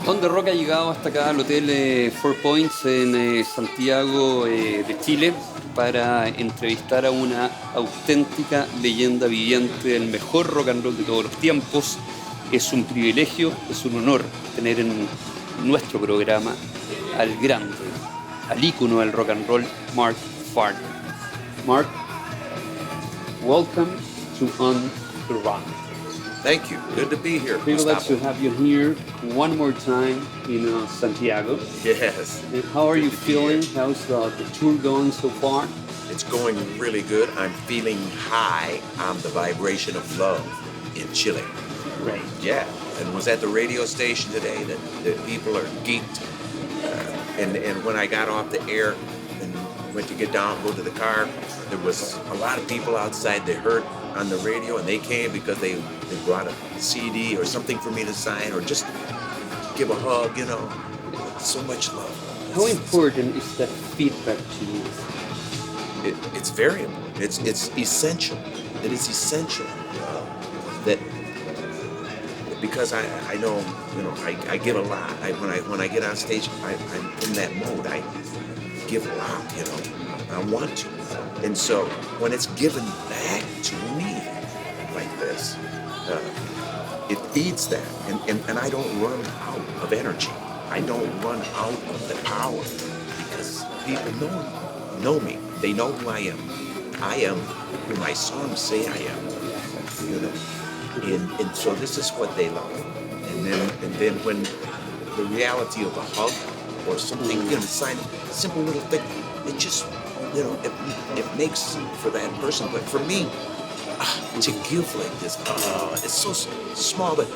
On the Rock ha llegado hasta acá al hotel Four Points en Santiago de Chile para entrevistar a una auténtica leyenda viviente del mejor rock and roll de todos los tiempos. Es un privilegio, es un honor tener en nuestro programa al grande, al ícono del rock and roll, Mark Farner. Mark, welcome to On the Rock. Thank you. Good to be here. We're glad to have you here one more time in Santiago. Yes. And how are you feeling? How's the tour going so far? It's going really good. I'm feeling high on the vibration of love in Chile. Right. Yeah. And was at the radio station today that people are geeked. And when I got off the air and went to get down, go to the car, there was a lot of people outside. They heard on the radio and they came because they brought a CD or something for me to sign or just give a hug, you know. So much love. How important is that feedback to you? It's very important. It's essential. It is essential that because I know, you know, I give a lot. When I get on stage, I'm in that mode. I give a lot, you know. I want to. And so when it's given back to me like this, it feeds that. And I don't run out of energy. I don't run out of the power because people know me. They know who I am. I am who my songs say I am. You know? And so this is what they love. And then when the reality of a hug or something, you know, sign a simple little thing, it just, you know, it makes for that person. But for me, to give like this, it's so small, but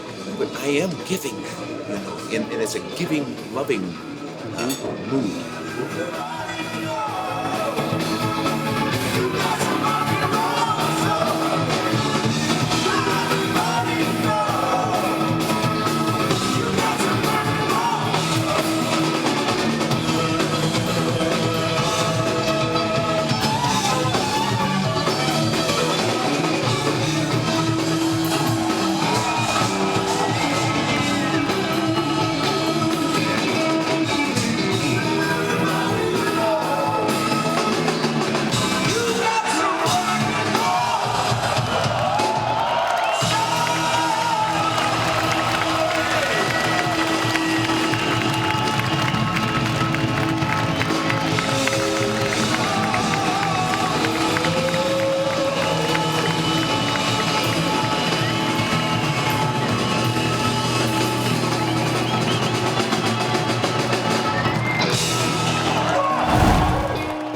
I am giving, you know, and it's a giving, loving mood.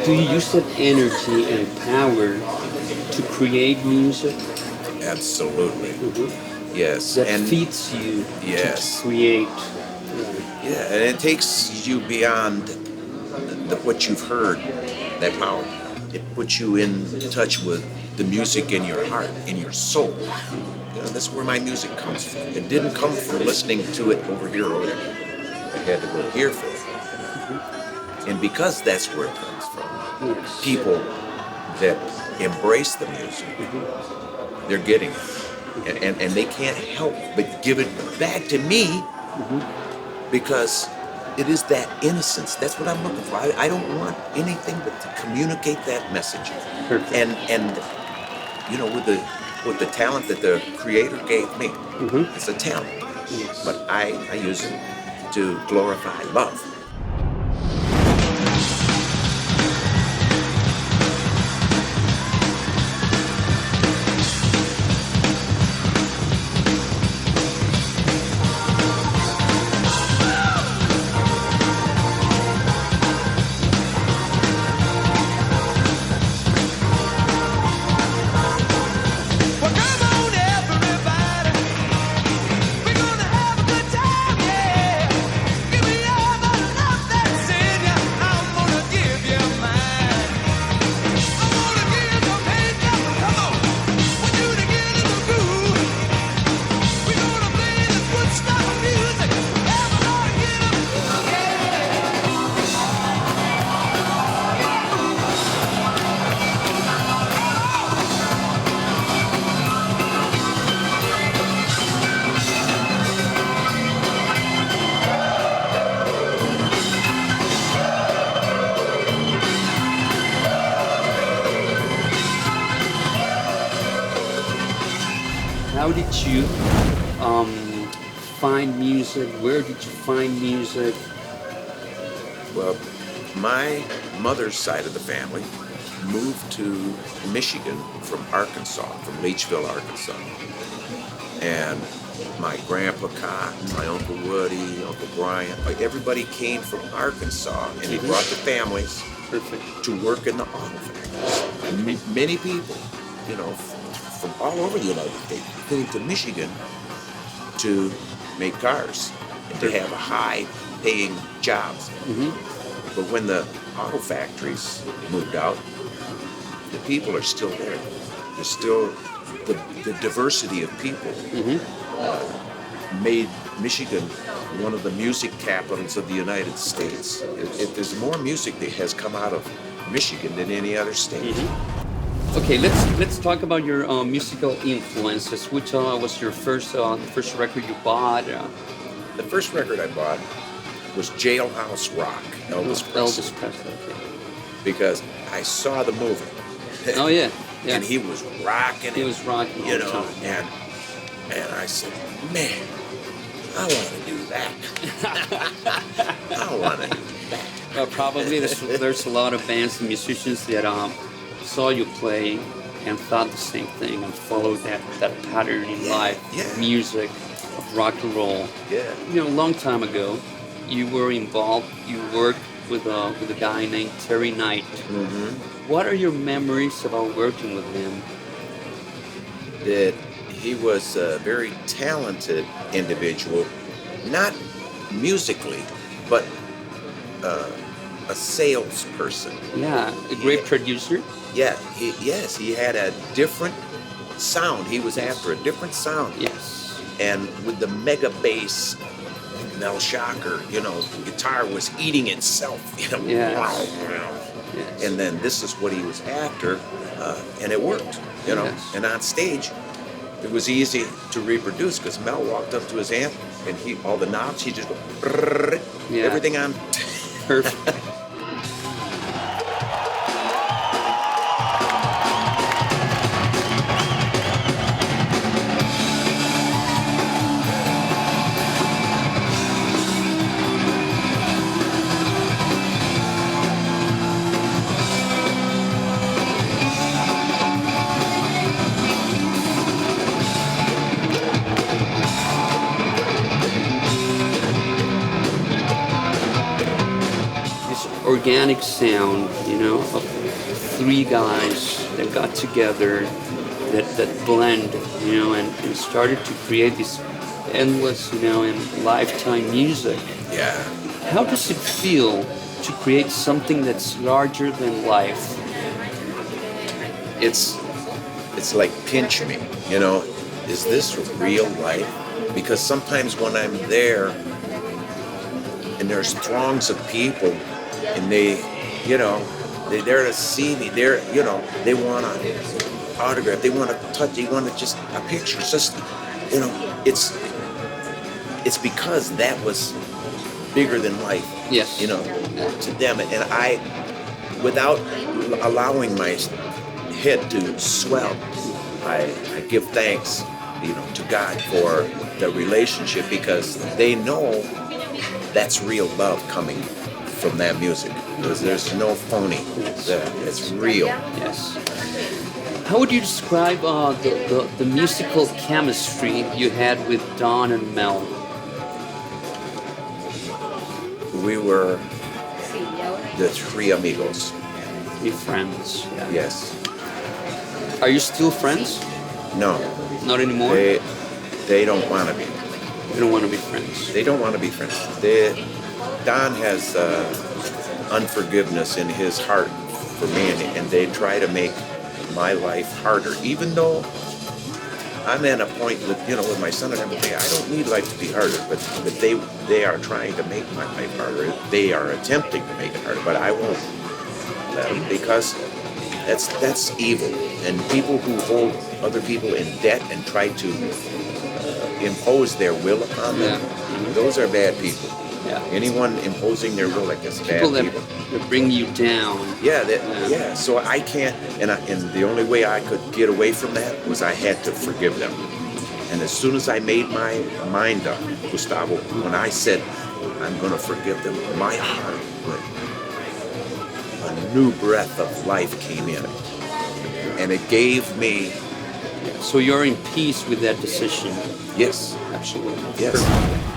Do you use that energy and power to create music? Absolutely. Mm-hmm. Yes. That feeds you yes. to create. Yeah, and it takes you beyond what you've heard, that power. It puts you in touch with the music in your heart, in your soul. You know, that's where my music comes from. It didn't come from listening to it over here or there. I had to go here for it. Mm-hmm. And because that's where it comes from, yes. People that embrace the music, mm-hmm. they're getting it. And they can't help but give it back to me, mm-hmm. because it is that innocence. That's what I'm looking for. I don't want anything but to communicate that message. Perfect. And you know, with the talent that the Creator gave me, mm-hmm. it's a talent. Yes. But I use it to glorify love. We're gonna have a good time, yeah. Give me all the how did you um, find music? Where did you find music? Well, my mother's side of the family moved to Michigan from Arkansas, from Leachville, Arkansas. And my grandpa Cotton, my Uncle Woody, Uncle Brian, everybody came from Arkansas, and they brought their families to work in the auto factories. Many people, you know, from all over the United States came to Michigan to make cars and to have high-paying jobs. But when the auto factories moved out, the people are still there. There's still the diversity of people made Michigan one of the music capitals of the United States. There's more music that has come out of Michigan than any other state. Okay, let's talk about your musical influences. Which was your first record you bought? The first record I bought was Jailhouse Rock, Elvis Presley. Elvis Presley, okay. Because I saw the movie. Oh yeah. And he was rocking. He was rocking, you know, and I said, man, I want to do that. I want to do that. Probably there's a lot of bands and musicians that saw you play and thought the same thing and followed that pattern in life, music, of rock and roll. Yeah. You know, a long time ago, you were involved. You worked with a guy named Terry Knight. What are your memories about working with him? That he was a very talented individual, not musically, but a salesperson. Yeah, a great producer. Yeah, he had a different sound. He was after a different sound. Yes. And with the mega bass, Mel Shocker, you know, the guitar was eating itself. You know, Yes. And then this is what he was after, and it worked. You know, and on stage, it was easy to reproduce because Mel walked up to his amp and all the knobs, he just go, everything on. Perfect. Organic sound, you know, of three guys that got together, that blend, you know, and started to create this endless, you know, and lifetime music. Yeah. How does it feel to create something that's larger than life? It's like pinch me, you know, is this real life? Because sometimes when I'm there and there's throngs of people and they're there to see me, they want an autograph, they want to touch, they want to just a picture, it's just, you know, it's because that was bigger than life. Yes. You know, to them, and I, without allowing my head to swell, I give thanks, you know, to God for the relationship, because they know that's real love coming from that music. There's no phony. It's real. Yes. How would you describe the musical chemistry you had with Don and Mel? We were the three amigos. Three friends. Yeah. Yes. Are you still friends? No. Not anymore? They don't want to be. They don't want to be friends. They don't want to be friends. Don has unforgiveness in his heart for me, and they try to make my life harder. Even though I'm at a point with, you know, with my son and everything, I don't need life to be harder, but they are trying to make my life harder. They are attempting to make it harder, but I won't let them, because that's evil. And people who hold other people in debt and try to impose their will upon them, those are bad people. Yeah. Anyone imposing their will, like this, bad people. That bring you down. Yeah. So I can't, and the only way I could get away from that was I had to forgive them. And as soon as I made my mind up, Gustavo, when I said, I'm going to forgive them, my heart went, a new breath of life came in. And it gave me... So you're in peace with that decision? Yes. Absolutely. Yes. Perfect.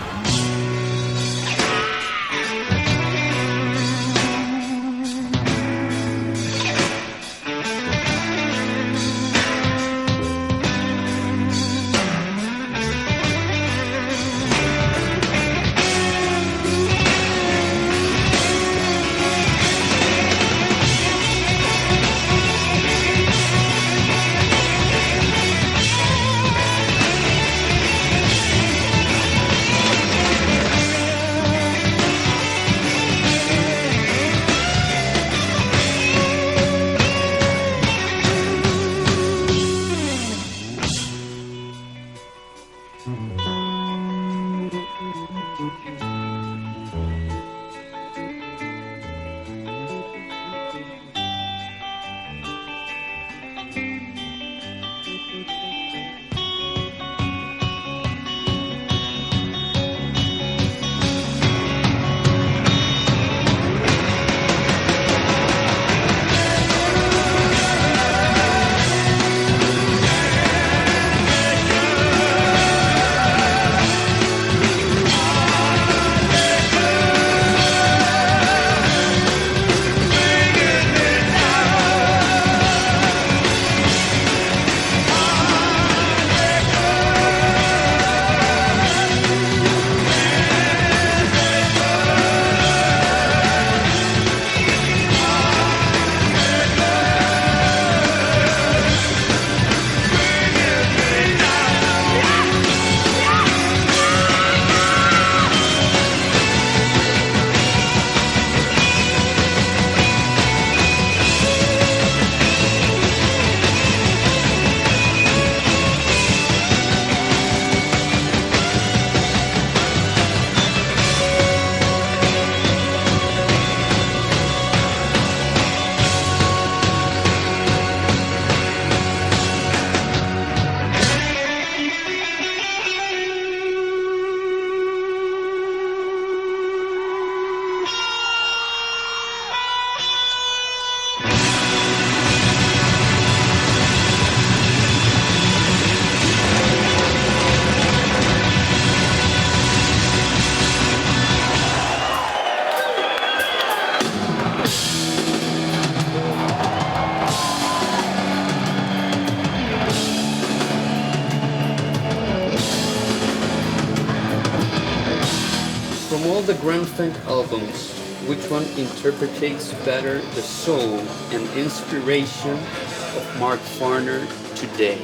From all the Grand Funk albums, which one interprets better the soul and inspiration of Mark Farner today?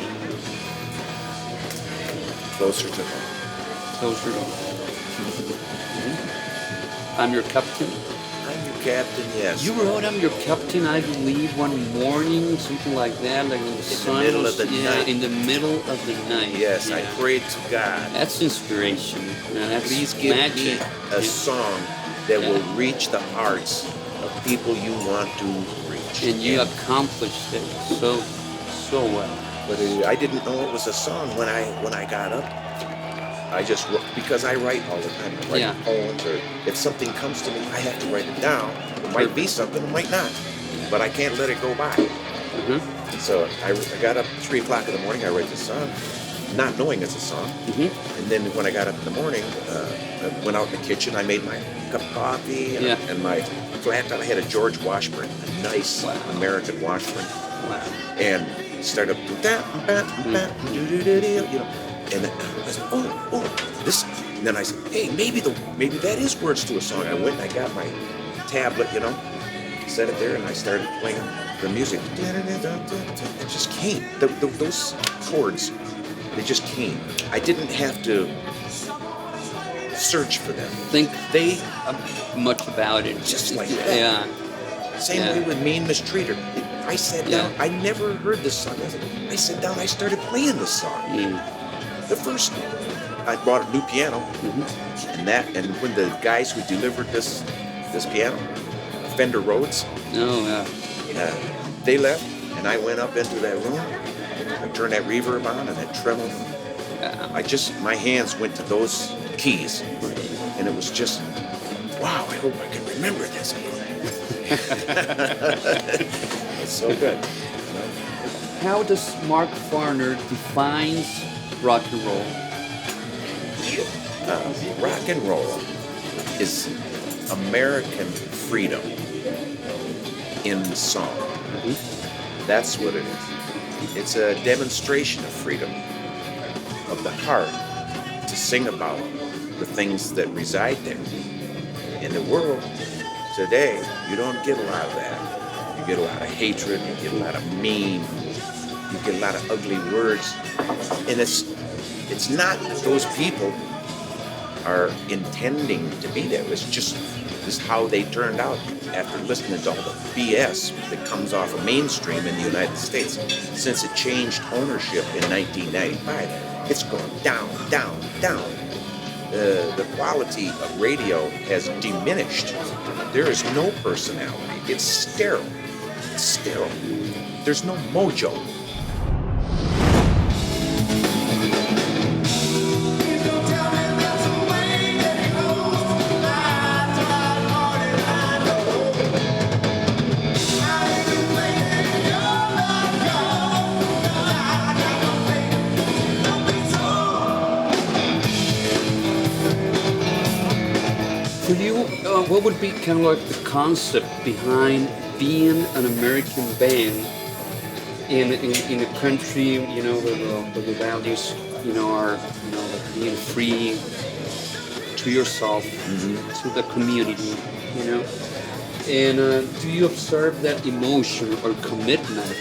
Closer to home. Closer to home. I'm your captain. I'm your captain, yes. You wrote I'm your captain, I believe, one morning, something like that, like when the sun middle was, of the night. in the middle of the night. Yes, yeah. I prayed to God. That's inspiration. That's Please give magic. me a song that will reach the hearts of people you want to reach. And you accomplished it so well. But I didn't know it was a song when I got up. I just wrote, because I write all the time. I write poems, or if something comes to me, I have to write it down. It might be something, it might not, but I can't let it go by. Mm-hmm. So I got up at 3 o'clock in the morning. I write the song, not knowing it's a song. Mm-hmm. And then when I got up in the morning, I went out in the kitchen. I made my cup of coffee and my flat top. I had a George Washburn, a nice American Washburn, and started and I said, oh, this. And then I said, hey, maybe that is words to a song. I went and I got my tablet, set it there, and I started playing the music. It just came. Those chords, they just came. I didn't have to search for them. Think much about it. Just like that. Yeah. Same way with Mean Mistreater. I sat down. I never heard this song. I sat down. I started playing this song. The first, I bought a new piano, and when the guys who delivered this piano, Fender Rhodes, they left, and I went up into that room. I turned that reverb on and that treble, my hands went to those keys, and it was just, wow, I hope I can remember this. It's so good. How does Mark Farner defines rock and roll? Rock and roll is American freedom in song. That's what it is. It's a demonstration of freedom of the heart to sing about the things that reside there. In the world today, you don't get a lot of that. You get a lot of hatred, you get a lot of mean, you get a lot of ugly words. And it's not that those people are intending to be there. It's just this is how they turned out after listening to all the BS that comes off of mainstream in the United States. Since it changed ownership in 1995, it's gone down, down, down. The quality of radio has diminished. There is no personality. It's sterile. It's sterile. There's no mojo. For you, what would be kind of like the concept behind being an American band in a country, you know, where the values, you know, are, you know, like being free to yourself, to the community, you know? And do you observe that emotion or commitment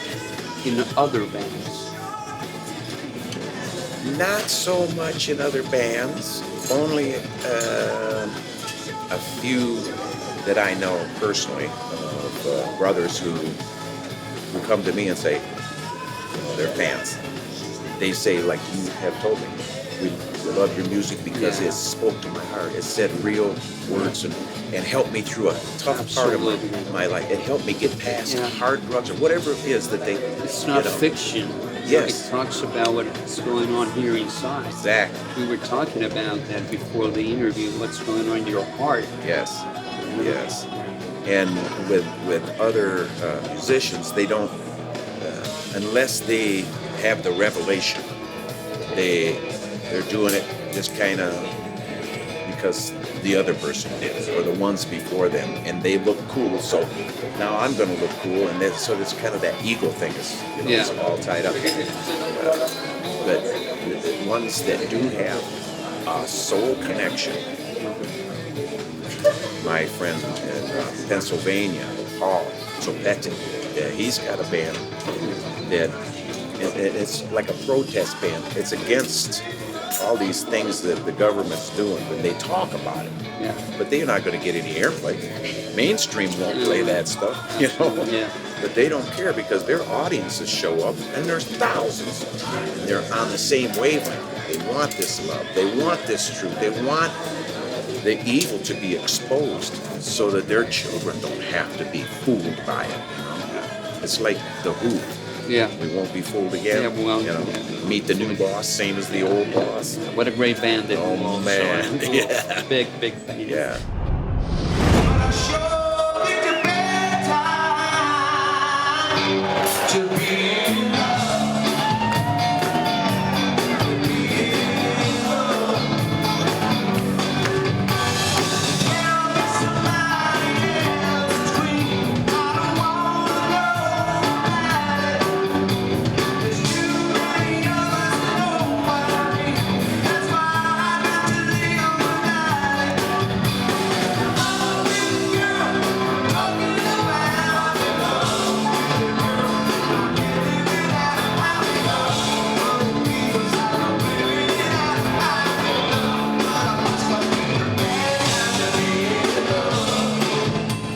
in other bands? Not so much in other bands. Only a few that I know personally of brothers who come to me and say, they're fans. They say, like you have told me, we love your music because it spoke to my heart. It said real words and helped me through a tough part of my life. It helped me get past hard drugs or whatever it is that they... It's not fiction. Yes. It talks about what's going on here inside. Exactly. We were talking about that before the interview, what's going on in your heart. Yes, yes. And with other musicians, they don't, unless they have the revelation, they're doing it just kind of because the other person did it, or the ones before them, and they look cool, so now I'm going to look cool, and so it's kind of that ego thing is, you know, it's all tied up. But the ones that do have a soul connection, my friend in Pennsylvania, Paul Zopetti, he's got a band that it's like a protest band. It's against all these things that the government's doing, and they talk about it. Yeah. But they're not going to get any airplay. Mainstream won't play that stuff, you know. Yeah. But they don't care because their audiences show up, and there's thousands. And they're on the same wavelength. They want this love. They want this truth. They want the evil to be exposed so that their children don't have to be fooled by it. You know? It's like the Who. Yeah. We won't be fooled again. Yeah, well, you know, meet the new boss, same as the old boss. What a great band they were. Oh man, yeah. Big band. Yeah.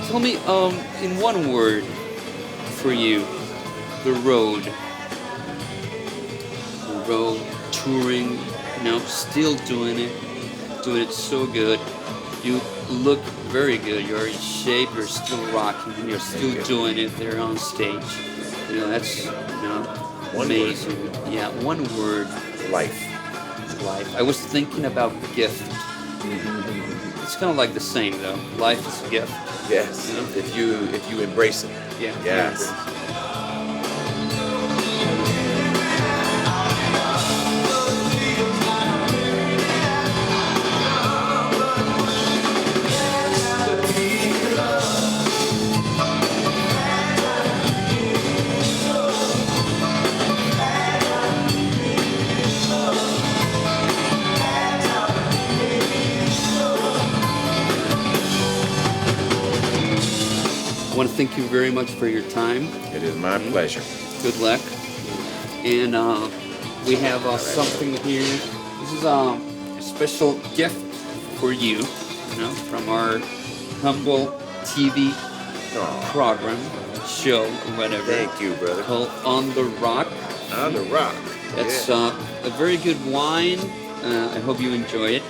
Tell me, in one word for you, the road, touring, you know, still doing it so good. You look very good. You're in shape. You're still rocking. You're still doing it there on stage. You know, that's, you know, amazing. Yeah, one word. Life. life. I was thinking about gift. It's kind of like the same though. Life is a gift. Yes, You know? if you embrace it. Yeah. Yes. I want to thank you very much for your time. It is my pleasure. Good luck. And we have something here. This is a special gift for you, from our humble TV program, show, or whatever. Thank you, brother. Called On the Rock. On the Rock. It's a very good wine. I hope you enjoy it.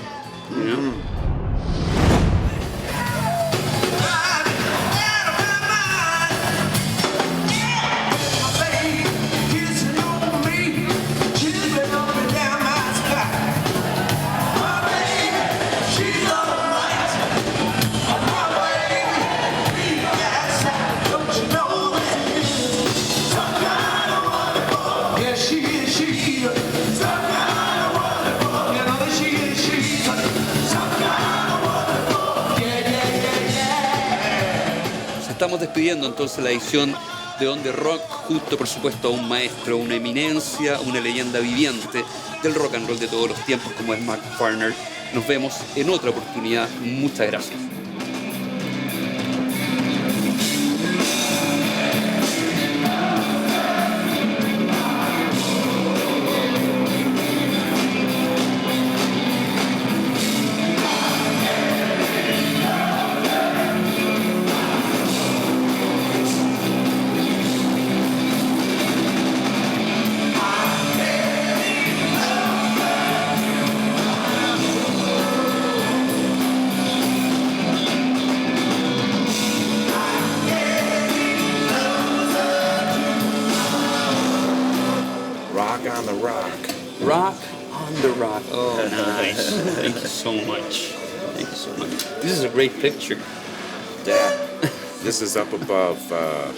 Estamos despidiendo entonces la edición de On The Rock, justo por supuesto a un maestro, una eminencia, una leyenda viviente del rock and roll de todos los tiempos como es Farner. Nos vemos en otra oportunidad. Muchas gracias. On the Rock. Rock on the Rock. Oh, nice. Thank you so much. Thank you so much. This is a great picture. Yeah. This is up above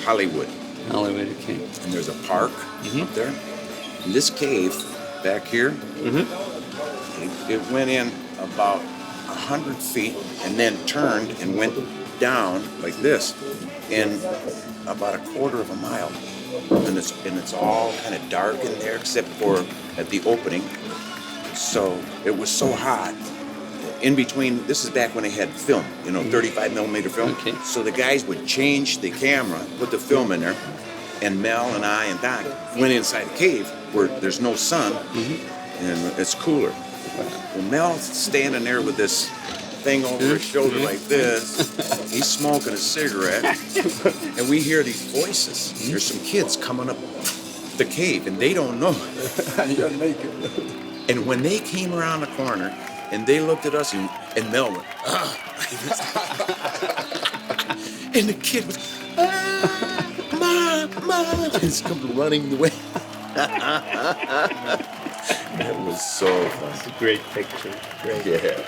Hollywood. Hollywood, okay. And there's a park up there. And this cave back here, it went in about 100 feet and then turned and went down like this in about a quarter of a mile. And it's all kind of dark in there except for at the opening. So it was so hot. In between, this is back when they had film, 35 millimeter film. Okay. So the guys would change the camera, put the film in there, and Mel and I and Doc went inside the cave where there's no sun and it's cooler. Well, Mel's standing there with this thing over his shoulder like this. He's smoking a cigarette, and we hear these voices. There's some kids coming up the cave, and they don't know. You're naked. And when they came around the corner, and they looked at us, and Mel went, and the kid was, Mom, he's come running away. That was so fun. It's a great picture. Great. Yeah.